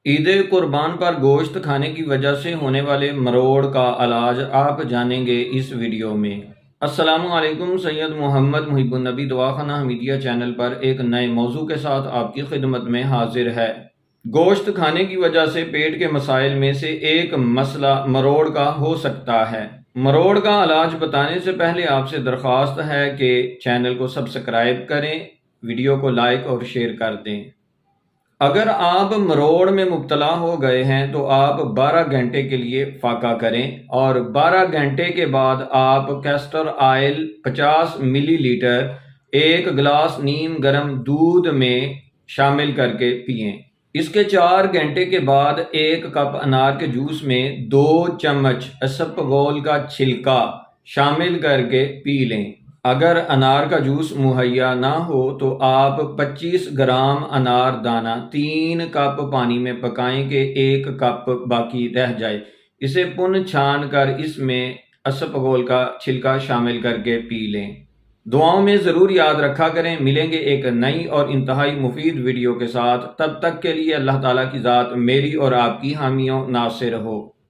عید قربان پر گوشت کھانے کی وجہ سے ہونے والے مروڑ کا علاج آپ جانیں گے اس ویڈیو میں۔ السلام علیکم، سید محمد محب النبی دواخانہ حمیدیہ چینل پر ایک نئے موضوع کے ساتھ آپ کی خدمت میں حاضر ہے۔ گوشت کھانے کی وجہ سے پیٹ کے مسائل میں سے ایک مسئلہ مروڑ کا ہو سکتا ہے۔ مروڑ کا علاج بتانے سے پہلے آپ سے درخواست ہے کہ چینل کو سبسکرائب کریں، ویڈیو کو لائک اور شیئر کر دیں۔ اگر آپ مروڑ میں مبتلا ہو گئے ہیں تو آپ 12 گھنٹے کے لیے فاقہ کریں اور 12 گھنٹے کے بعد آپ کیسٹر آئل 50 ملی لیٹر 1 گلاس نیم گرم دودھ میں شامل کر کے پئیں۔ اس کے 4 گھنٹے کے بعد 1 کپ انار کے جوس میں 2 چمچ اسپغول کا چھلکا شامل کر کے پی لیں۔ اگر انار کا جوس مہیا نہ ہو تو آپ 25 گرام انار دانہ 3 کپ پانی میں پکائیں کہ 1 کپ باقی رہ جائے۔ اسے پن چھان کر اس میں اسپغول کا چھلکا شامل کر کے پی لیں۔ دعاؤں میں ضرور یاد رکھا کریں۔ ملیں گے ایک نئی اور انتہائی مفید ویڈیو کے ساتھ، تب تک کے لیے اللہ تعالیٰ کی ذات میری اور آپ کی حامی و ناصر ہو۔